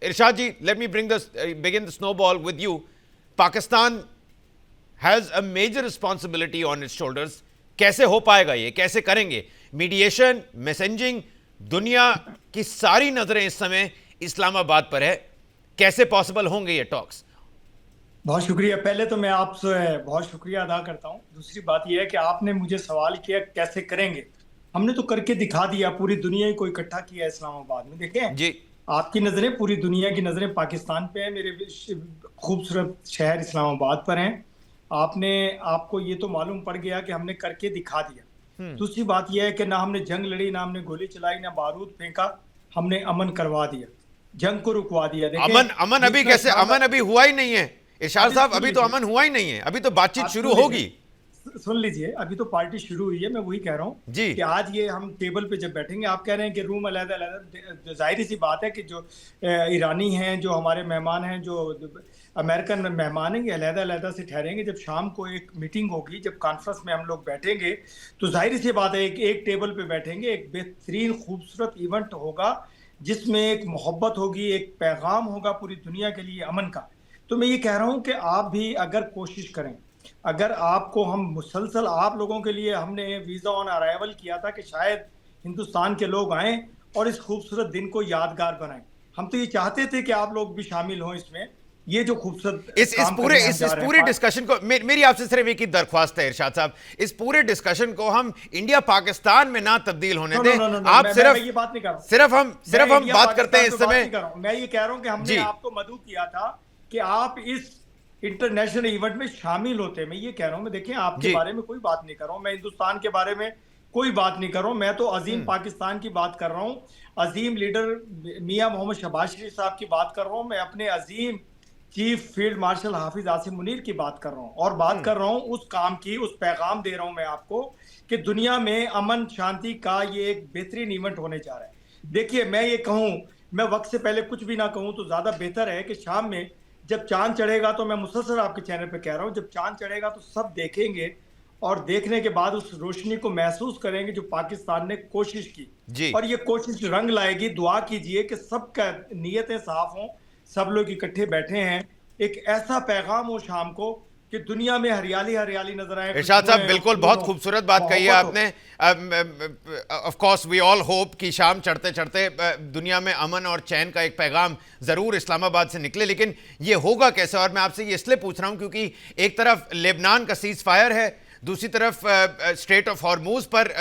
Irshad ji, let me begin the snowball with you. Pakistan has a major responsibility on its shoulders. कैसे हो पाएगा ये, कैसे करेंगे? मीडिएशन, मैसेजिंग, दुनिया की सारी नजरें इस समय इस्लामाबाद पर है. कैसे पॉसिबल होंगे ये टॉक्स? बहुत शुक्रिया. पहले तो मैं आपसे बहुत शुक्रिया अदा करता हूँ. दूसरी बात यह है कि आपने मुझे सवाल किया कैसे करेंगे. हमने तो करके दिखा दिया. पूरी दुनिया को इकट्ठा किया इस्लामाबाद में. देखें जी, आपकी नजरें, पूरी दुनिया की नजरें पाकिस्तान पे है. मेरे खूबसूरत शहर इस्लामाबाद पर हैं. आपको ये तो मालूम पड़ गया कि हमने करके दिखा दिया. दूसरी बात यह है कि ना हमने जंग लड़ी, ना हमने गोली चलाई, ना बारूद फेंका. हमने अमन करवा दिया, जंग को रुकवा दिया. अमन अभी कैसे? अमन अभी हुआ ही नहीं है इरशाद साहब. अभी तो अमन हुआ ही नहीं है. अभी तो बातचीत शुरू होगी. सुन लीजिए, अभी तो पार्टी शुरू हुई है. मैं वही कह रहा हूँ कि आज ये हम टेबल पे जब बैठेंगे, आप कह रहे हैं कि रूम अलग अलग, जाहिर सी बात है कि जो ईरानी हैं, जो हमारे मेहमान हैं, जो अमेरिकन मेहमान हैं, अलग अलग से ठहरेंगे. जब शाम को एक मीटिंग होगी, जब कॉन्फ्रेंस में हम लोग बैठेंगे, तो जाहिर सी बात है एक टेबल पे बैठेंगे. एक बेहतरीन खूबसूरत इवेंट होगा जिसमें एक मोहब्बत होगी, एक पैगाम होगा पूरी दुनिया के लिए अमन का. तो मैं ये कह रहा हूँ कि आप भी अगर कोशिश करें, अगर आपको हम मुसलसल, आप लोगों के लिए हमने वीज़ा ऑन अराइवल किया था कि शायद हिंदुस्तान के लोग आएँ और इस खूबसूरत दिन को यादगार बनाएं. हम तो ये चाहते थे कि आप लोग भी शामिल हों इसमें. ये जो खूबसूरत इस पूरे डिस्कशन को, मेरी आपसे सिर्फ एक ही दरख्वास्त है इरशाद साहब, इस पूरे डिस्कशन को हम इंडिया पाकिस्तान में ना तब्दील होने दें. आप ये बात नहीं कर रहा. सिर्फ हम बात करते हैं इस समय. मैं ये कह रहा हूँ कि हमने आपको मदऊ किया था कि आप इस इंटरनेशनल इवेंट में शामिल होते. मैं ये कह रहा हूँ, मैं देखिए आपके बारे में कोई बात नहीं कर रहा हूँ, मैं हिंदुस्तान के बारे में कोई बात नहीं कर रहा हूँ. मैं तो अजीम पाकिस्तान की बात कर रहा हूँ, अजीम लीडर मियां मोहम्मद शहबाज शरीफ साहब की बात कर रहा हूँ. मैं अपने अजीम चीफ फील्ड मार्शल हाफिज आसिम मुनीर की बात कर रहा हूँ. और बात कर रहा हूँ उस काम की, उस पैगाम दे रहा हूँ मैं आपको कि दुनिया में अमन शांति का ये एक बेहतरीन इवेंट होने जा रहा है. देखिए, मैं ये कहूँ, मैं वक्त से पहले कुछ भी ना कहूँ तो ज्यादा बेहतर है कि शाम में जब चांद चढ़ेगा, तो मैं मुसलसल आपके चैनल पे कह रहा हूँ, जब चांद चढ़ेगा तो सब देखेंगे और देखने के बाद उस रोशनी को महसूस करेंगे जो पाकिस्तान ने कोशिश की. और ये कोशिश रंग लाएगी. दुआ कीजिए कि सबका नीयतें साफ हों, सब लोग इकट्ठे बैठे हैं, एक ऐसा पैगाम हो शाम को कि दुनिया में हरियाली हरियाली नजर आए. इरशाद साहब, बिल्कुल बहुत खूबसूरत बात कही है आपने. Of course we all hope कि शाम चढ़ते चढ़ते दुनिया में अमन और चैन का एक पैगाम जरूर इस्लामाबाद से निकले. लेकिन ये होगा कैसे? और मैं आपसे ये इसलिए पूछ रहा हूं क्योंकि एक तरफ लेबनान का सीज फायर है, दूसरी तरफ स्ट्रेट ऑफ हॉर्मूज पर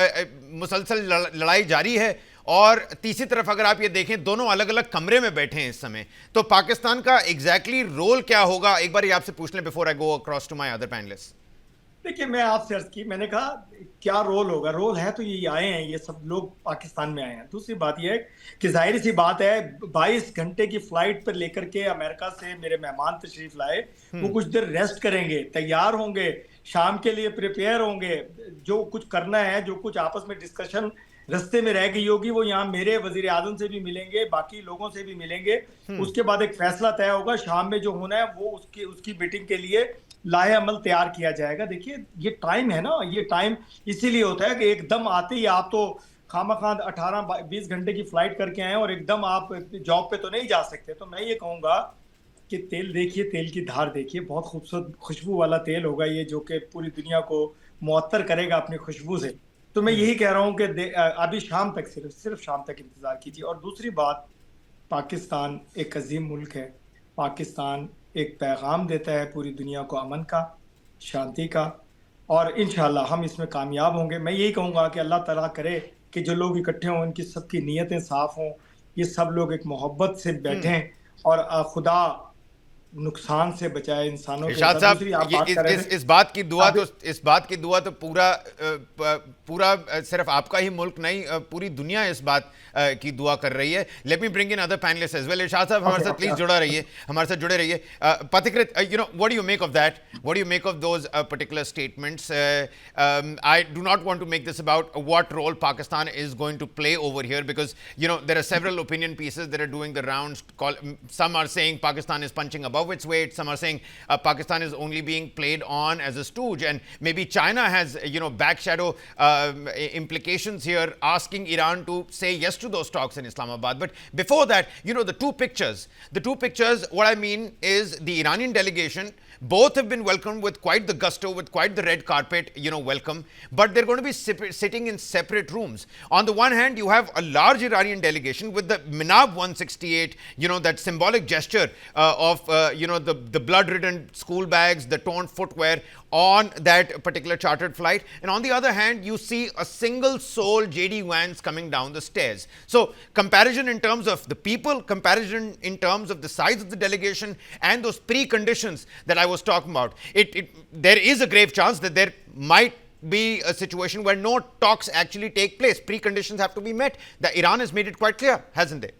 मुसलसल लड़ाई जारी है, और तीसरी तरफ अगर आप ये देखें, दोनों अलग अलग कमरे में बैठे हैं इस समय. तो पाकिस्तान का एग्जैक्टली रोल क्या होगा? एक बार ये आपसे पूछ लें before I go across to my other panellist. देखिए, मैं आपसे अर्ज की, मैंने कहा क्या रोल होगा. रोल है तो ये आए हैं, ये सब लोग पाकिस्तान में आए हैं. दूसरी बात ये है कि जाहिर सी बात है, 22 घंटे की फ्लाइट पर लेकर के अमेरिका से मेरे मेहमान तशरीफ लाए. वो कुछ देर रेस्ट करेंगे, तैयार होंगे, शाम के लिए प्रिपेयर होंगे. जो कुछ करना है, जो कुछ आपस में डिस्कशन रस्ते में रह गई होगी, वो यहाँ मेरे वजीर आजम से भी मिलेंगे, बाकी लोगों से भी मिलेंगे. उसके बाद एक फैसला तय होगा. शाम में जो होना है वो उसकी मीटिंग के लिए लाहे अमल तैयार किया जाएगा. देखिए, ये टाइम है ना, ये टाइम इसीलिए होता है कि एकदम आते ही आप तो खामखां 18-20 घंटे की फ्लाइट करके आए और एकदम आप जॉब पे तो नहीं जा सकते. तो मैं ये कहूँगा कि तेल देखिए, तेल की धार देखिए, बहुत खूबसूरत खुशबू वाला तेल होगा ये, जो कि पूरी दुनिया को मुअत्तर करेगा अपनी खुशबू से. तो मैं यही कह रहा हूँ कि अभी शाम तक, सिर्फ शाम तक इंतजार कीजिए. और दूसरी बात, पाकिस्तान एक अजीम मुल्क है. पाकिस्तान एक पैगाम देता है पूरी दुनिया को अमन का, शांति का, और इंशाल्लाह हम इसमें कामयाब होंगे. मैं यही कहूँगा कि अल्लाह ताला करे कि जो लोग इकट्ठे हों, उनकी सबकी नीयतें साफ हों, ये सब लोग एक मोहब्बत से बैठें और खुदा नुकसान से बचाए इंसानों के. इरशाद साहब, इस बात की दुआ तो पूरा सिर्फ आपका ही मुल्क नहीं, पूरी दुनिया इस बात की दुआ कर रही है. Let me bring in other panellist as well. Irshad साहब, हमारे साथ प्लीज हमारे साथ जुड़े रहिए. Pathikrit, you know, what do you make of that? What do you make of those particular statements? I do not want to make this about what role Pakistan is going to play over here, because you know there are several opinion pieces that are doing the rounds. Some are saying Pakistan is punching above above its weight. Some are saying Pakistan is only being played on as a stooge, and maybe China has, back shadow implications here, asking Iran to say yes to those talks in Islamabad. But before that, the two pictures, what I mean is the Iranian delegation, both have been welcomed with quite the gusto, with quite the red carpet, welcome, but they're going to be sitting in separate rooms. On the one hand, you have a large Iranian delegation with the Minab 168, that symbolic gesture of, the blood-ridden school bags, the torn footwear on that particular chartered flight. And on the other hand, you see a single soul JD Vance coming down the stairs. So comparison in terms of the people, comparison in terms of the size of the delegation and those preconditions that I was talking about, there is a grave chance that there might be a situation where no talks actually take place. Preconditions have to be met. Iran has made it quite clear, hasn't it?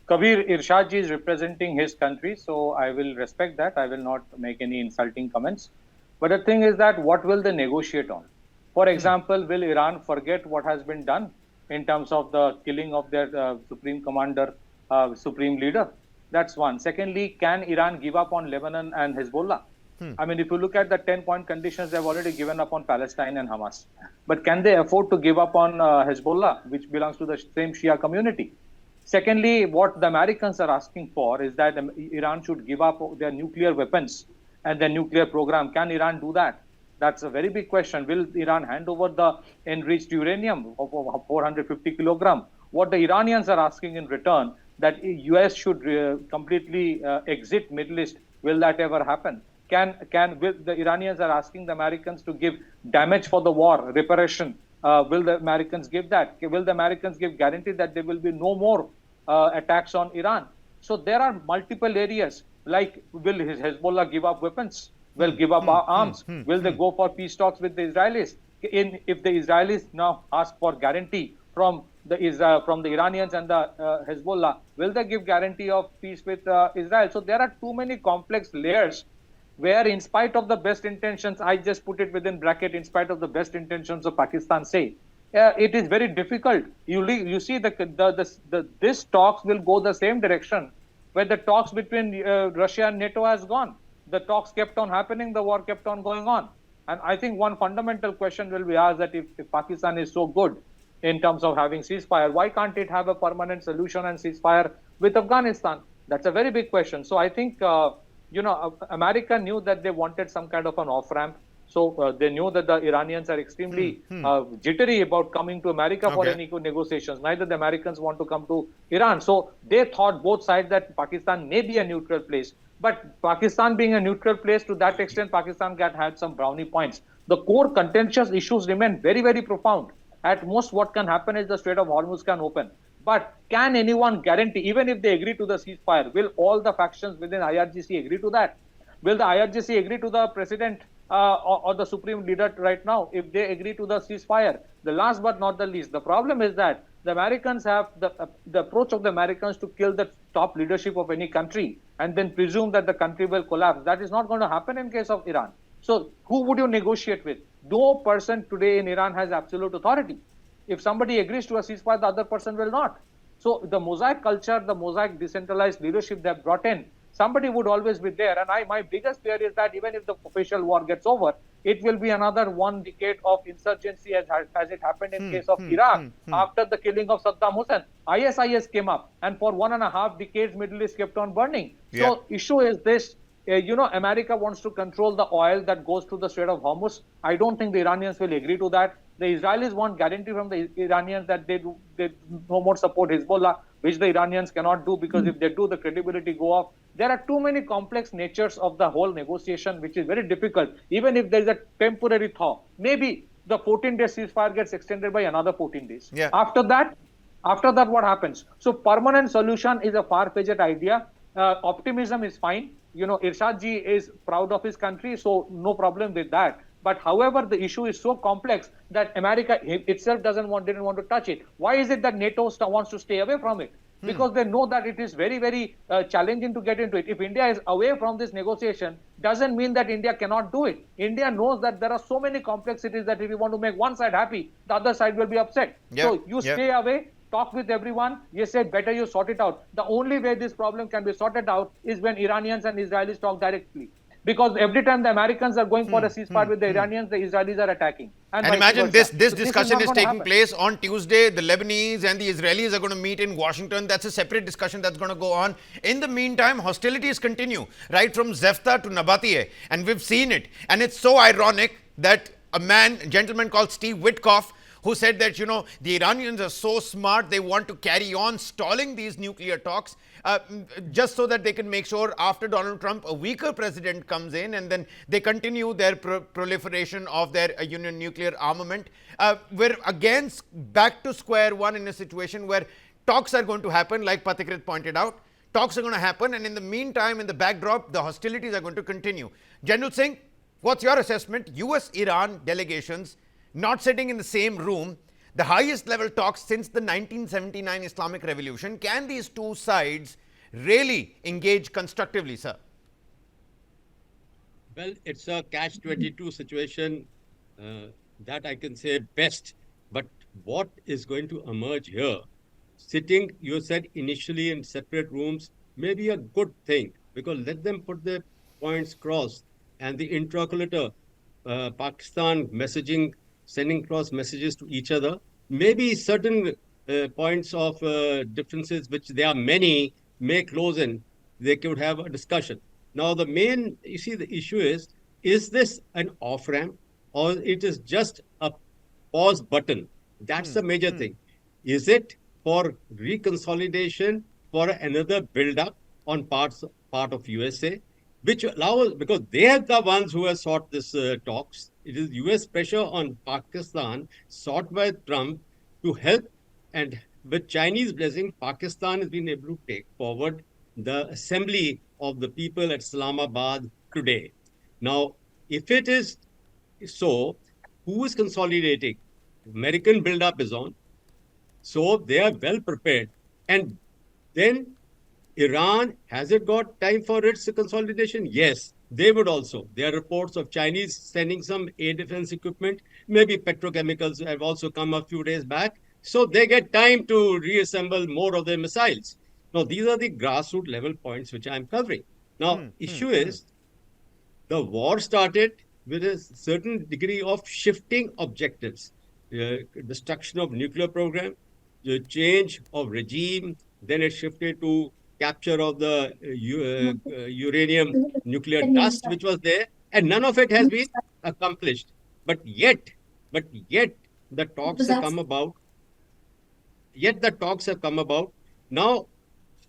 Kabir, Irshad ji is representing his country, so I will respect that. I will not make any insulting comments. But the thing is that what will they negotiate on? For example, will Iran forget what has been done in terms of the killing of their supreme commander, supreme leader? That's one. Secondly, can Iran give up on Lebanon and Hezbollah? I mean, if you look at the 10-point conditions, they've already given up on Palestine and Hamas. But can they afford to give up on Hezbollah, which belongs to the same Shia community? Secondly, what the Americans are asking for is that Iran should give up their nuclear weapons and their nuclear program. Can Iran do that? That's a very big question. Will Iran hand over the enriched uranium of 450 kilogram? What the Iranians are asking in return, that US should completely exit Middle East. Will that ever happen? Will the Iranians are asking the Americans to give damage for the war, reparation. Will the Americans give that? Will the Americans give guarantee that there will be no more attacks on Iran? So there are multiple areas, like will Hezbollah give up weapons? Will give up arms? Will they go for peace talks with the Israelis? If the Israelis now ask for guarantee from the Iranians and the Hezbollah, will they give guarantee of peace with Israel? So there are too many complex layers where, in spite of the best intentions, I just put it within bracket, in spite of the best intentions of Pakistan say, it is very difficult. You see this talks will go the same direction where the talks between Russia and NATO has gone. The talks kept on happening, the war kept on going on. And I think one fundamental question will be asked, that if Pakistan is so good in terms of having ceasefire, why can't it have a permanent solution and ceasefire with Afghanistan? That's a very big question. So I think America knew that they wanted some kind of an off-ramp. So they knew that the Iranians are extremely jittery about coming to America for any negotiations. Neither the Americans want to come to Iran. So they thought, both sides, that Pakistan may be a neutral place. But Pakistan being a neutral place, to that extent, Pakistan had some brownie points. The core contentious issues remain very, very profound. At most, what can happen is the Strait of Hormuz can open. But can anyone guarantee, even if they agree to the ceasefire, will all the factions within IRGC agree to that? Will the IRGC agree to the president or the supreme leader right now, if they agree to the ceasefire? The last but not the least, the problem is that the Americans have the approach of the Americans to kill the top leadership of any country and then presume that the country will collapse. That is not going to happen in case of Iran. So who would you negotiate with? No person today in Iran has absolute authority. If somebody agrees to a ceasefire, the other person will not. So the mosaic culture, the mosaic decentralized leadership they have brought in, somebody would always be there. And my biggest fear is that even if the official war gets over, it will be another 1 decade of insurgency as it happened in case of Iraq. After the killing of Saddam Hussein, ISIS came up, and for 1.5 decades, Middle East kept on burning. So issue is this, America wants to control the oil that goes through the Strait of Hormuz. I don't think the Iranians will agree to that. The Israelis want guarantee from the Iranians that they no more support Hezbollah, which the Iranians cannot do, because if they do, the credibility go off. There are too many complex natures of the whole negotiation, which is very difficult. Even if there is a temporary thaw, maybe the 14-day ceasefire gets extended by another 14 days. After that, what happens? So permanent solution is a far-fetched idea. Optimism is fine. Irshad ji is proud of his country, so no problem with that. But however, the issue is so complex that America itself didn't want to touch it. Why is it that NATO wants to stay away from it? Because they know that it is very, very challenging to get into it. If India is away from this negotiation, doesn't mean that India cannot do it. India knows that there are so many complexities that if you want to make one side happy, the other side will be upset. So you stay away. talk with everyone. He said, better you sort it out. The only way this problem can be sorted out is when Iranians and Israelis talk directly. Because every time the Americans are going for a ceasefire with the Iranians, the Israelis are attacking. And vice imagine versa. this So discussion not is going to taking happen. place on Tuesday. The Lebanese and the Israelis are going to meet in Washington. That's a separate discussion that's going to go on. In the meantime, hostilities continue, right from Zefta to Nabatiyeh. And we've seen it. And it's so ironic that a gentleman called Steve Witkoff, who said that, the Iranians are so smart, they want to carry on stalling these nuclear talks just so that they can make sure after Donald Trump, a weaker president comes in and then they continue their proliferation of their nuclear armament. We're again back to square one in a situation where talks are going to happen, like Pathikrit pointed out. Talks are going to happen, and in the meantime, in the backdrop, the hostilities are going to continue. General Singh, what's your assessment? US-Iran delegations not sitting in the same room, the highest level talks since the 1979 Islamic Revolution. Can these two sides really engage constructively, sir? Well, it's a catch-22 situation that I can say best. But what is going to emerge here? Sitting, you said initially in separate rooms, may be a good thing, because let them put their points crossed, and the interlocutor, Pakistan messaging, sending cross messages to each other, maybe certain points of differences, which there are many, may close in, they could have a discussion. Now, the issue is this an off-ramp, or it is just a pause button? That's the major thing. Is it for reconsolidation, for another build-up on part of USA, which allows, because they are the ones who have sought this talks. It is US pressure on Pakistan sought by Trump to help, and with Chinese blessing, Pakistan has been able to take forward the assembly of the people at Islamabad today. Now, if it is so, who is consolidating? American build-up is on. So they are well prepared. And then Iran, has it got time for its consolidation? Yes, they would also. There are reports of Chinese sending some air defense equipment. Maybe petrochemicals have also come a few days back. So they get time to reassemble more of their missiles. Now, these are the grassroots level points which I'm covering. Now, issue is, the war started with a certain degree of shifting objectives. Destruction of nuclear program, the change of regime, then it shifted to capture of the uranium nuclear dust which was there, and none of it has been accomplished. But yet the talks have come about. Now,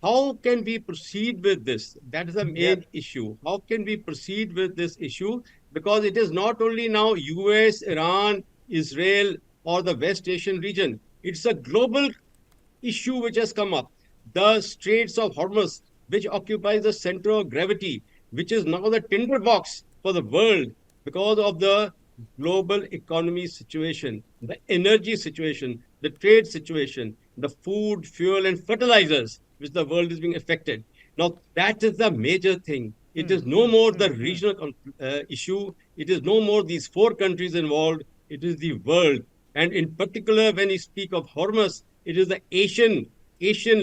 how can we proceed with this? That is the main issue. How can we proceed with this issue? Because it is not only now US, Iran, Israel, or the West Asian region. It's a global issue which has come up. The Straits of Hormuz, which occupies the center of gravity, which is now the tinderbox for the world because of the global economy situation, the energy situation, the trade situation, the food, fuel, and fertilizers, which the world is being affected. Now, that is the major thing. It is no more the regional issue. It is no more these four countries involved. It is the world. And in particular, when you speak of Hormuz, it is the Asian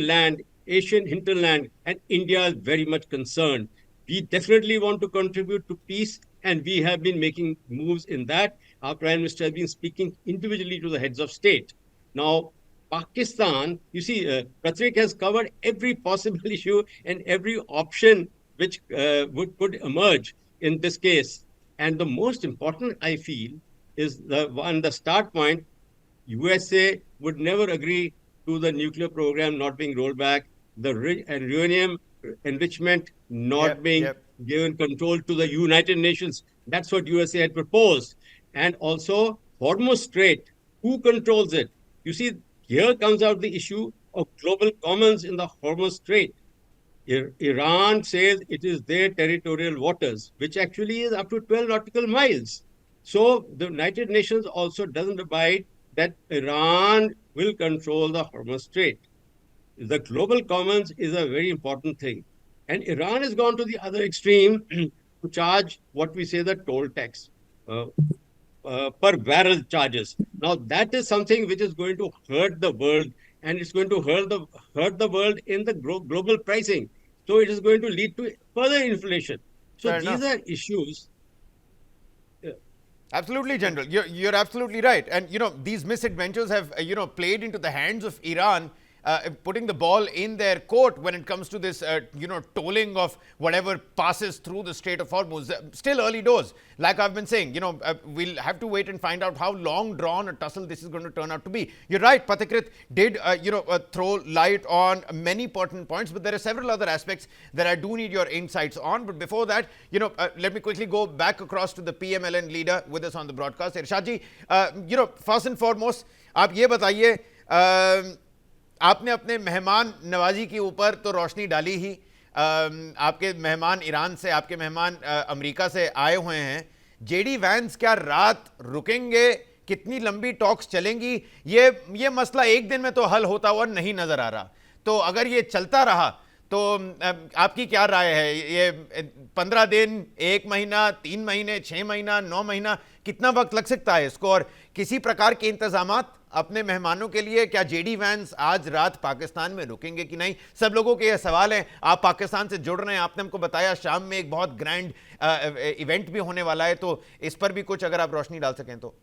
land, Asian hinterland, and India is very much concerned. We definitely want to contribute to peace, and we have been making moves in that. Our Prime Minister has been speaking individually to the heads of state. Now, Pakistan, you see, Patrick has covered every possible issue and every option which could emerge in this case. And the most important, I feel, is the start point. USA would never agree to the nuclear program not being rolled back, the uranium enrichment not being given control to the United Nations. That's what USA had proposed. And also Hormuz Strait, who controls it? You see, here comes out the issue of global commons in the Hormuz Strait. Iran says it is their territorial waters, which actually is up to 12 nautical miles. So the United Nations also doesn't abide that Iran will control the Hormuz Strait. The global commons is a very important thing. And Iran has gone to the other extreme to charge what we say the toll tax, per barrel charges. Now, that is something which is going to hurt the world and it's going to hurt the world in the global pricing. So it is going to lead to further inflation. So Fair these enough. are issues. uh, Absolutely, General. You're absolutely right. And, these misadventures have, played into the hands of Iran, putting the ball in their court when it comes to this, tolling of whatever passes through the Strait of Hormuz. Still early doors. Like I've been saying, we'll have to wait and find out how long drawn a tussle this is going to turn out to be. You're right. Pathikrit did, throw light on many pertinent points, but there are several other aspects that I do need your insights on. But before that, let me quickly go back across to the PMLN leader with us on the broadcast. Irshad ji, first and foremost, आप ये बताइए, आपने अपने मेहमान नवाजी के ऊपर तो रोशनी डाली ही। आपके मेहमान ईरान से, आपके मेहमान अमेरिका से आए हुए हैं। जेडी वैंस क्या रात रुकेंगे? कितनी लंबी टॉक्स चलेंगी? ये मसला एक दिन में तो हल होता हुआ नहीं नजर आ रहा। तो अगर ये चलता रहा तो आपकी क्या राय है? ये 15 दिन, 1 महीना, 3 महीने, 6 महीना, 9 महीना, कितना वक्त लग सकता है इसको? और किसी प्रकार के इंतजामात अपने मेहमानों के लिए? क्या जेडी वैंस आज रात पाकिस्तान में रुकेंगे कि नहीं? सब लोगों के ये सवाल हैं। आप पाकिस्तान से जुड़ रहे हैं, आपने हमको बताया शाम में एक बहुत ग्रैंड इवेंट भी होने वाला है, तो इस पर भी कुछ अगर आप रोशनी डाल सकें तो।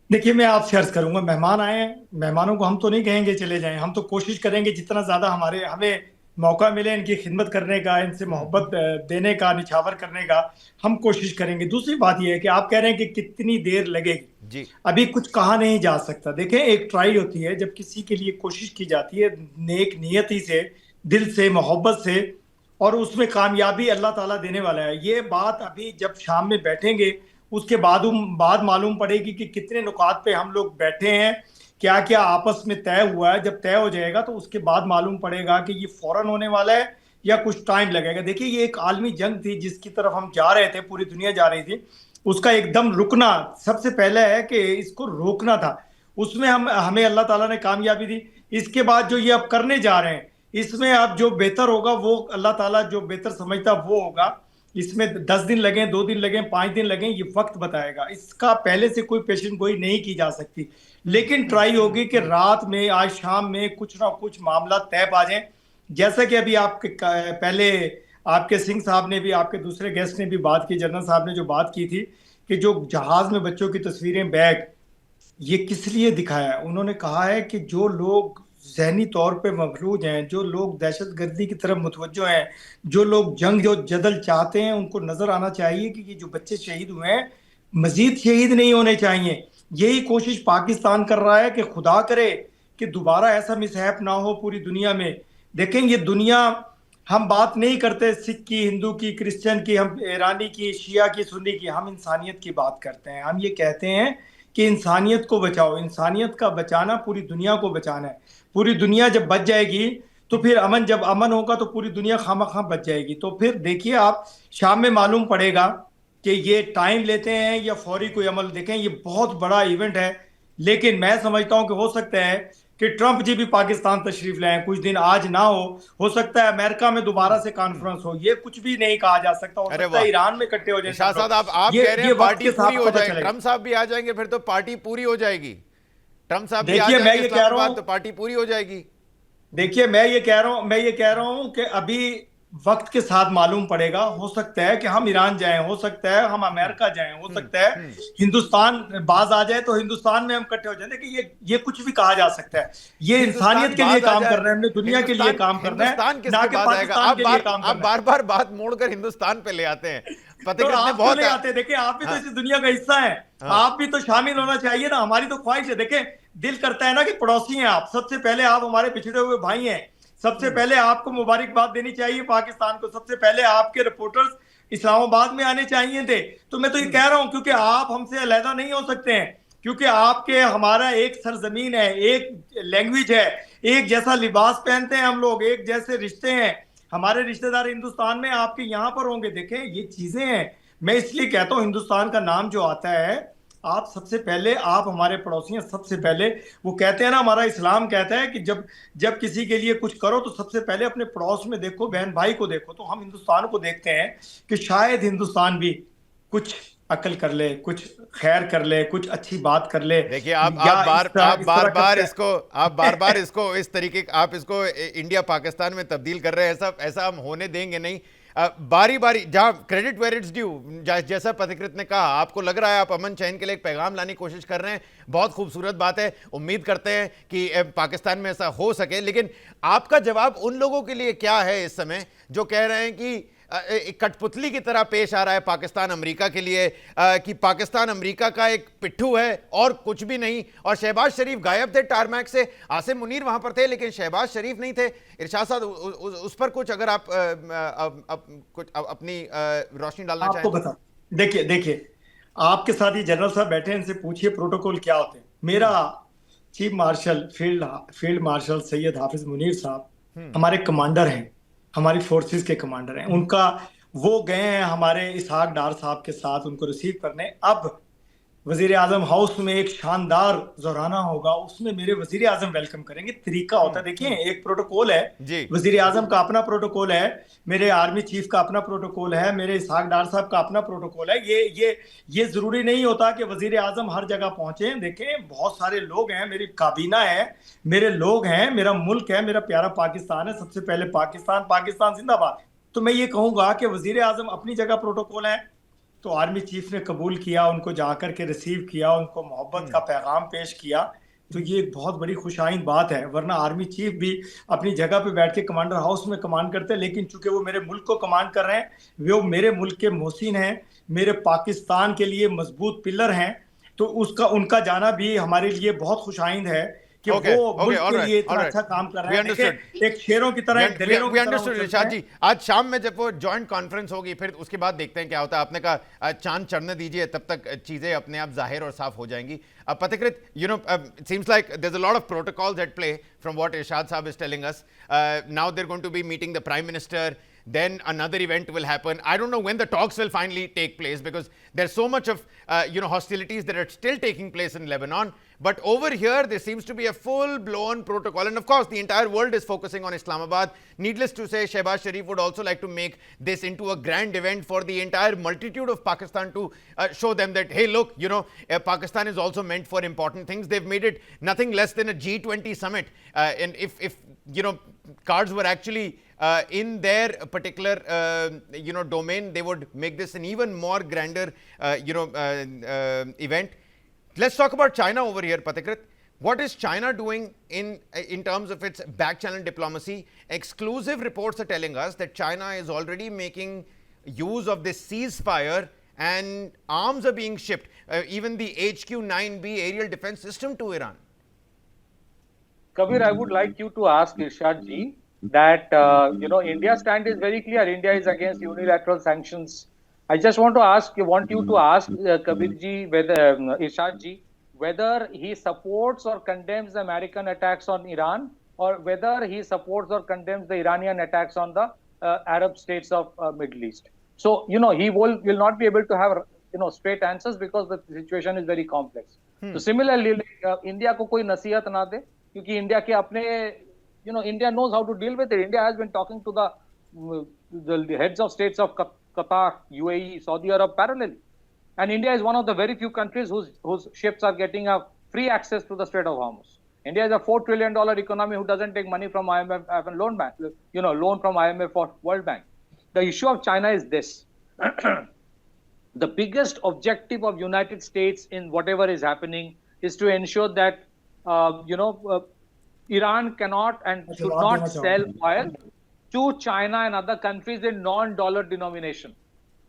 देखिए, मैं आपसे अर्ज करूंगा, मेहमान आए हैं, मेहमानों को हम तो नहीं कहेंगे चले जाएं, हम तो कोशिश करेंगे जितना ज्यादा हमें मौका मिले इनकी खिदमत करने का, इनसे मोहब्बत देने का, निछावर करने का हम कोशिश करेंगे। दूसरी बात यह है कि आप कह रहे हैं कि कितनी देर लगेगी जी, अभी कुछ कहा नहीं जा सकता। देखें, एक ट्राई होती है जब किसी के लिए कोशिश की जाती है नेक नियति से, दिल से, मोहब्बत से, और उसमें कामयाबी अल्लाह ताला देने वाला है। ये बात अभी जब शाम में बैठेंगे उसके बाद मालूम पड़ेगी कि कितने नुकात पे हम लोग बैठे हैं, क्या क्या आपस में तय हुआ है। जब तय हो जाएगा तो उसके बाद मालूम पड़ेगा कि ये फौरन होने वाला है या कुछ टाइम लगेगा। देखिए, ये एक आलमी जंग थी जिसकी तरफ हम जा रहे थे, पूरी दुनिया जा रही थी, उसका एकदम रुकना सबसे पहले है कि इसको रोकना था। उसमें हमें अल्लाह ताला ने कामयाबी दी। इसके बाद जो ये अब करने जा रहे हैं, इसमें अब जो बेहतर होगा वो अल्लाह ताला जो बेहतर समझता वो होगा। इसमें 10 दिन लगे, 2 दिन लगे, 5 दिन लगे, ये वक्त बताएगा। इसका पहले से कोई पेशेंट गोई नहीं की जा सकती, लेकिन ट्राई होगी कि रात में, आज शाम में कुछ ना कुछ मामला तय पा जाए। जैसा कि अभी आपके पहले आपके सिंह साहब ने भी, आपके दूसरे गेस्ट ने भी बात की, जनरल साहब ने जो बात की थी कि जो जहाज में बच्चों की तस्वीरें, बैग, ये किस लिए दिखाया है? उन्होंने कहा है कि जो लोग ज़हनी तौर पे मफलूज हैं, जो लोग दहशतगर्दी की तरफ मुतवज्जो हैं, जो लोग जंग जो जदल चाहते हैं, उनको नजर आना चाहिए कि ये जो बच्चे शहीद हुए हैं मजीद शहीद नहीं होने चाहिए। यही कोशिश पाकिस्तान कर रहा है कि खुदा करे कि दोबारा ऐसा मिसहैप ना हो पूरी दुनिया में। देखें, ये दुनिया, हम बात नहीं करते सिख की, हिंदू की, क्रिश्चियन की, हम ईरानी की, शिया की, सुन्नी की, हम इंसानियत की बात करते हैं। हम ये कहते हैं कि इंसानियत को बचाओ। इंसानियत का बचाना पूरी दुनिया को बचाना है। पूरी दुनिया जब बच जाएगी तो फिर जब अमन होगा तो पूरी दुनिया खामखा बच जाएगी। तो फिर देखिए, आप शाम में मालूम पड़ेगा कि ये टाइम लेते हैं या फौरी कोई अमल। देखें, ये बहुत बड़ा इवेंट है, लेकिन मैं समझता हूं कि हो सकता है कि ट्रंप जी भी पाकिस्तान तशरीफ लाएं कुछ दिन, आज ना हो सकता है अमेरिका में दोबारा से कॉन्फ्रेंस हो। ये कुछ भी नहीं कहा जा सकता। हो सकता है ईरान में इकट्ठे हो जाए। शाह साहब, आप कह रहे हैं पार्टी पूरी हो जाएगी, ट्रंप साहब भी आ जाएंगे, फिर तो पार्टी पूरी हो जाएगी। ट्रंप साहब भी आ जाएंगे इस्लामाबाद तो पार्टी पूरी हो जाएगी। देखिए, मैं ये कह रहा हूं कि अभी वक्त के साथ मालूम पड़ेगा। हो सकता है कि हम ईरान जाएं, हो सकता है हम अमेरिका जाएं, हो सकता है हिंदुस्तान बाज आ जाए तो हिंदुस्तान में हम इकट्ठे हो जाएं। देखिए, ये कुछ भी कहा जा सकता है। ये इंसानियत के लिए काम कर रहे हैं, हमने दुनिया के लिए काम करना है, ना कि पाकिस्तान के लिए काम करना है। आप बार बात मोड़कर हिंदुस्तान पे ले आते हैं। तो आप बहुत ले आते हैं। देखिए, आप भी तो इस दुनिया का हिस्सा हैं, आप भी तो शामिल होना चाहिए ना। हमारी तो ख्वाहिश है। देखें, दिल करता है ना कि पड़ोसी हैं आप, सबसे पहले आप हमारे पिछड़े हुए भाई हैं, सबसे पहले आपको मुबारकबाद देनी चाहिए पाकिस्तान को। सबसे पहले आपके रिपोर्टर्स इस्लामाबाद में आने चाहिए थे। तो मैं तो ये कह रहा हूं, क्योंकि आप हमसे अलहदा नहीं हो सकते हैं, क्योंकि आपके हमारा एक सरजमीन है, एक लैंग्वेज है, एक जैसा लिबास पहनते हैं हम लोग, एक जैसे रिश्ते हैं। हमारे रिश्तेदार हिंदुस्तान में आपके यहाँ पर होंगे। देखें, ये चीजें हैं। मैं इसलिए कहता हूँ, हिंदुस्तान का नाम जो आता है, आप सबसे पहले, आप हमारे पड़ोसी हैं। सबसे पहले वो कहते हैं ना, हमारा इस्लाम कहता है कि जब किसी के लिए कुछ करो तो सबसे पहले अपने पड़ोस में देखो, बहन भाई को देखो। तो हम हिंदुस्तान को देखते हैं कि शायद हिंदुस्तान भी कुछ अकल कर ले, कुछ खैर कर ले, कुछ अच्छी बात कर ले, देखिए या इस तरह करते हैं। आप बार बार इसको इस तरीके आप इसको इंडिया पाकिस्तान में तब्दील कर रहे हैं, ऐसा ऐसा हम होने देंगे नहीं। बारी बारी जहां क्रेडिट वेयर इट्स ड्यू, जैसा पथिकृत ने कहा, आपको लग रहा है आप अमन चैन के लिए एक पैगाम लाने की कोशिश कर रहे हैं, बहुत खूबसूरत बात है, उम्मीद करते हैं कि पाकिस्तान में ऐसा हो सके। लेकिन आपका जवाब उन लोगों के लिए क्या है इस समय जो कह रहे हैं कि एक कठपुतली की तरह पेश आ रहा है पाकिस्तान अमेरिका के लिए, कि पाकिस्तान अमेरिका का एक पिट्ठू है और कुछ भी नहीं, और शहबाज शरीफ गायब थे टारमैक से, आसिम मुनीर वहां पर थे लेकिन शहबाज शरीफ नहीं थे। इरशाद साहब उस पर कुछ अगर आप कुछ अपनी रोशनी डालना चाहें। आपको बता, देखिए देखिए, आपके साथ ही जनरल साहब बैठे हैं, इनसे पूछिए प्रोटोकॉल क्या होते हैं। मेरा chief marshal field marshal Syed Hafiz Munir साहब हमारे कमांडर हैं, हमारी फोर्सेस के कमांडर हैं। उनका वो गए हैं हमारे इसहाक डार साहब के साथ उनको रिसीव करने। अब वजीर आजम हाउस में एक शानदार जोराना होगा, उसमें मेरे वजीर आजम वेलकम करेंगे। तरीका होता है, देखिए एक प्रोटोकॉल है, वजीर आजम का अपना प्रोटोकॉल है, मेरे आर्मी चीफ का अपना प्रोटोकॉल है, मेरे इसहाक डार साहब का अपना प्रोटोकॉल है। ये जरूरी नहीं होता कि वजीर आजम हर जगह पहुंचे। देखें बहुत सारे लोग हैं, मेरी काबीना है, मेरे लोग हैं, मेरा मुल्क है, मेरा प्यारा पाकिस्तान है। सबसे पहले पाकिस्तान, पाकिस्तान जिंदाबाद। तो मैं ये कहूंगा कि वजीर आजम अपनी जगह प्रोटोकॉल है, तो आर्मी चीफ ने कबूल किया, उनको जाकर के रिसीव किया, उनको मोहब्बत का पैगाम पेश किया, तो ये एक बहुत बड़ी खुशाइंद बात है। वरना आर्मी चीफ भी अपनी जगह पे बैठ के कमांडर हाउस में कमांड करते हैं, लेकिन चूंकि वो मेरे मुल्क को कमांड कर रहे हैं, वो मेरे मुल्क के मोहसिन हैं, मेरे पाकिस्तान के लिए मजबूत पिलर हैं, तो उसका उनका जाना भी हमारे लिए बहुत खुशाइंद है कि वो मुल्क के लिए इतना अच्छा काम कर रहे हैं। एक शेरों की तरह, एक दलेरों की तरह। इरशाद जी, आज शाम में जब वो जॉइंट कॉन्फ्रेंस होगी, फिर उसके बाद देखते हैं क्या होता है। आपने कहा चांद चढ़ने दीजिए, तब तक चीजें अपने आप जाहिर और साफ हो जाएंगी। Pathikrit, it seems like there's a lot of protocols at play from what Irshad Saab is telling us. Now they're going to be meeting the Prime Minister. Then another event will happen. I don't know when the talks will finally take place, because there's so much of hostilities that are still taking place in Lebanon. But over here, there seems to be a full-blown protocol. And of course, the entire world is focusing on Islamabad. Needless to say, Shehbaz Sharif would also like to make this into a grand event for the entire multitude of Pakistan to show them that, hey, look, Pakistan is also meant for important things. They've made it nothing less than a G20 summit. And if cards were actually in their particular domain, they would make this an even more grander event. Let's talk about China over here, Pathikrit. What is China doing in terms of its back channel diplomacy? Exclusive reports are telling us that China is already making use of this ceasefire, and arms are being shipped, even the HQ-9B aerial defense system, to Iran. Kabir, I would like you to ask Irshad ji that India's stand is very clear. India is against unilateral sanctions. I just want you to ask Kabir ji, whether Irshad ji, whether he supports or condemns the American attacks on Iran, or whether he supports or condemns the Iranian attacks on the Arab states of Middle East. So he will not be able to have straight answers, because the situation is very complex. So similarly, India को कोई नसीहत ना दे, क्योंकि India के अपने India knows how to deal with it. India has been talking to the heads of states of Qatar, UAE, Saudi Arab parallelly. And India is one of the very few countries whose ships are getting a free access to the Strait of Hormuz. India is a $4 trillion economy who doesn't take money from IMF and loan from IMF or World Bank. The issue of China is this. The biggest objective of United States in whatever is happening is to ensure that Iran cannot and should not sell oil to China and other countries in non-dollar denomination.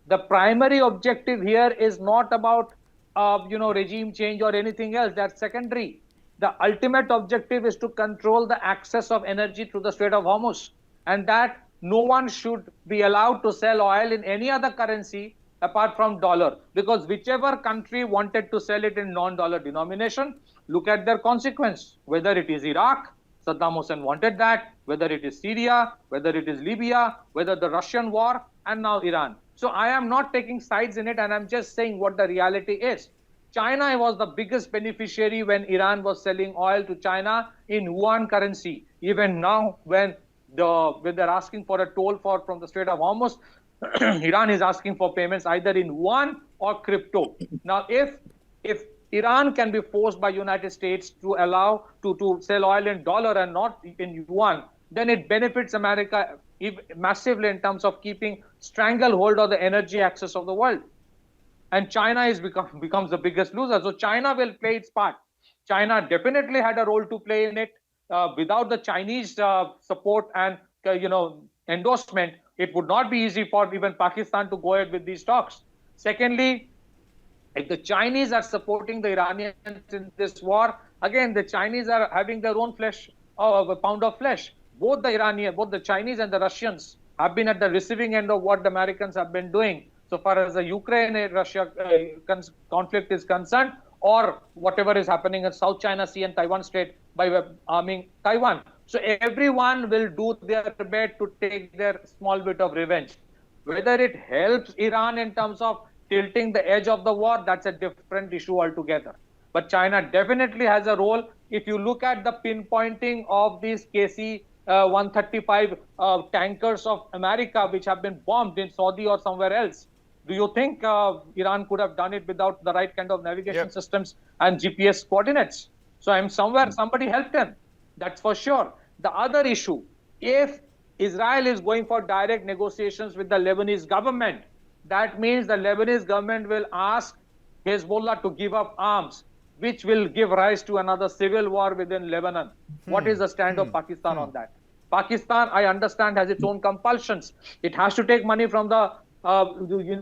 The primary objective here is not about regime change or anything else. That's secondary. The ultimate objective is to control the access of energy through the Strait of Hormuz, and that no one should be allowed to sell oil in any other currency apart from dollar, because whichever country wanted to sell it in non-dollar denomination, look at their consequence. Whether it is Iraq, Saddam Hussein wanted that, whether it is Syria, whether it is Libya, whether the Russian war, and now Iran. So I am not taking sides in it, and I'm just saying what the reality is. China was the biggest beneficiary when Iran was selling oil to China in yuan currency. Even now, when when they're asking for a toll from the Strait of Hormuz, Iran is asking for payments either in yuan or crypto. Now, if Iran can be forced by United States to allow to sell oil in dollar and not in yuan, then it benefits America massively in terms of keeping stranglehold of the energy access of the world. And China becomes the biggest loser. So China will play its part. China definitely had a role to play in it. Without the Chinese support and endorsement, it would not be easy for even Pakistan to go ahead with these talks. Secondly, if the Chinese are supporting the Iranians in this war, again the Chinese are having their own flesh, a pound of flesh. Both the Chinese and the Russians have been at the receiving end of what the Americans have been doing so far as the Ukraine-Russia conflict is concerned, or whatever is happening in South China Sea and Taiwan Strait by arming Taiwan. So everyone will do their best to take their small bit of revenge. Whether it helps Iran in terms of tilting the edge of the war, that's a different issue altogether. But China definitely has a role. If you look at the pinpointing of these KC-135 tankers of America, which have been bombed in Saudi or somewhere else, do you think Iran could have done it without the right kind of navigation systems and GPS coordinates? So somebody helped them. That's for sure. The other issue, if Israel is going for direct negotiations with the Lebanese government, that means the Lebanese government will ask Hezbollah to give up arms, which will give rise to another civil war within Lebanon. What is the stand of Pakistan on that? Pakistan, I understand, has its own compulsions. It has to take money from the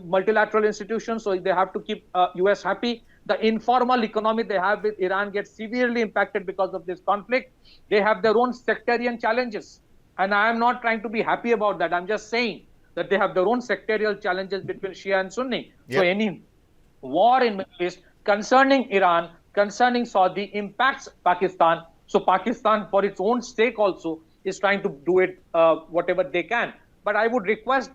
multilateral institutions, so they have to keep US happy. The informal economy they have with Iran gets severely impacted because of this conflict. They have their own sectarian challenges. And I am not trying to be happy about that. I'm just saying that they have their own sectarial challenges between Shia and Sunni. So any war in Middle East concerning Iran, concerning Saudi impacts Pakistan. So Pakistan, for its own sake also, is trying to do it whatever they can. But I would request,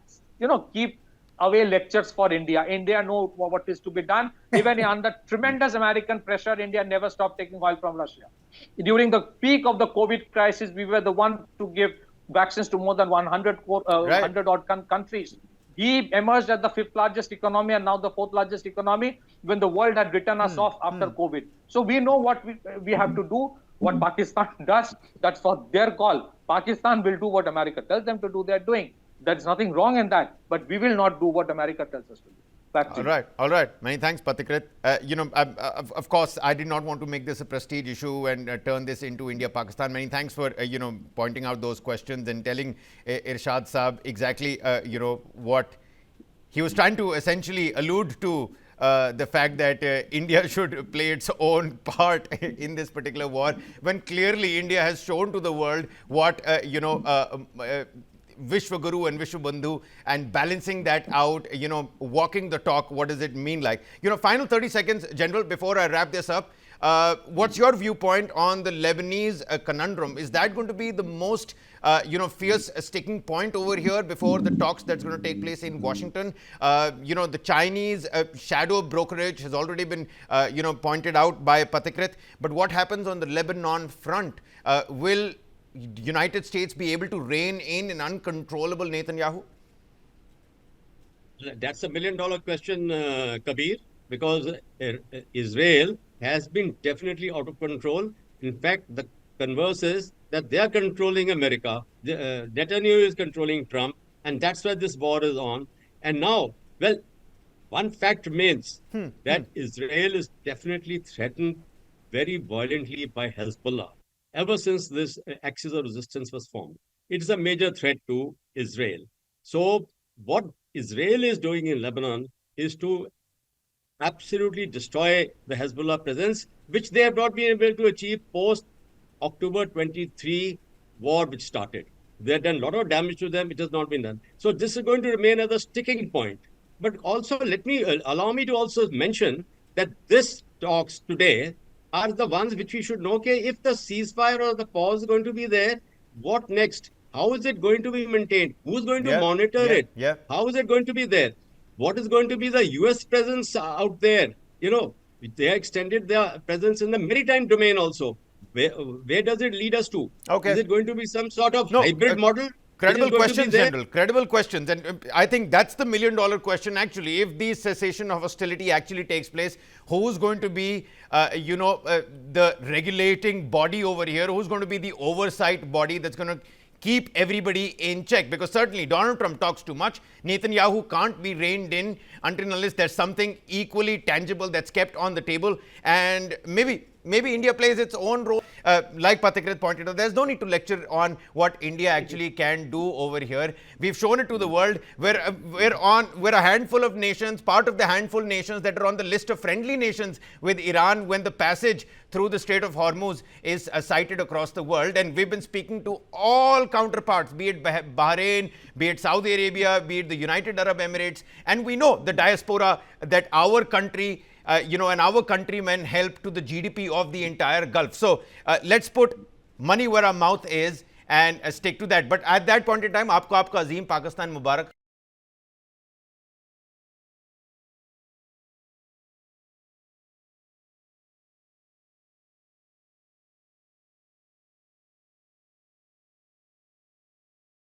keep away lectures for India. India knows what is to be done. Even under tremendous American pressure, India never stopped taking oil from Russia. During the peak of the COVID crisis, we were the one to give vaccines to more than 100 odd countries. He emerged as the fifth largest economy and now the fourth largest economy when the world had written us off after COVID. So we know what we have to do. What Pakistan does, that's for their call. Pakistan will do what America tells them to do, they're doing. There's nothing wrong in that, but we will not do what America tells us to do. Back to you. All right. Many thanks, Patikrit. Of course, I did not want to make this a prestige issue and turn this into India-Pakistan. Many thanks for, pointing out those questions and telling Irshad Saab exactly, what he was trying to essentially allude to. The fact that India should play its own part in this particular war, when clearly India has shown to the world what, Vishwaguru and Vishwabandhu, and balancing that out, walking the talk, what does it mean like? Final 30 seconds, General, before I wrap this up. What's your viewpoint on the Lebanese conundrum? Is that going to be the most, fierce sticking point over here before the talks that's going to take place in Washington? The Chinese shadow brokerage has already been, pointed out by Patikrit. But what happens on the Lebanon front? Will United States be able to rein in an uncontrollable Netanyahu? That's a $1 million question, Kabir, because Israel has been definitely out of control. In fact, the converse is that they are controlling America. Netanyahu is controlling Trump, and that's why this war is on. And now, one fact remains that Israel is definitely threatened very violently by Hezbollah ever since this axis of resistance was formed. It is a major threat to Israel. So what Israel is doing in Lebanon is to absolutely destroy the Hezbollah presence, which they have not been able to achieve post October 23 war, which started. They have done a lot of damage to them. It has not been done. So this is going to remain as a sticking point. But also, allow me to also mention that this talks today are the ones which we should know, okay, if the ceasefire or the pause is going to be there, what next? How is it going to be maintained? Who's going to monitor it? How is it going to be there? What is going to be the US presence out there? They extended their presence in the maritime domain also. where does it lead us to? Okay. Is it going to be some sort of No, hybrid model? Credible Which is going to be questions, there? General. Credible questions. And I think that's the million-dollar question, actually. If the cessation of hostility actually takes place, who's going to be, the regulating body over here? Who's going to be the oversight body that's going to keep everybody in check? Because certainly Donald Trump talks too much. Netanyahu can't be reined in until and unless there's something equally tangible that's kept on the table. And maybe India plays its own role. Like Pathikrit pointed out, there's no need to lecture on what India actually can do over here. We've shown it to the world. We're a handful of nations, part of the handful of nations that are on the list of friendly nations with Iran when the passage through the Strait of Hormuz is sighted across the world. And we've been speaking to all counterparts, be it Bahrain, be it Saudi Arabia, be it the United Arab Emirates. And we know the diaspora that our country and our countrymen help to the GDP of the entire Gulf. So let's put money where our mouth is and stick to that. But at that point in time, आपको आपका अजीम पाकिस्तान मुबारक.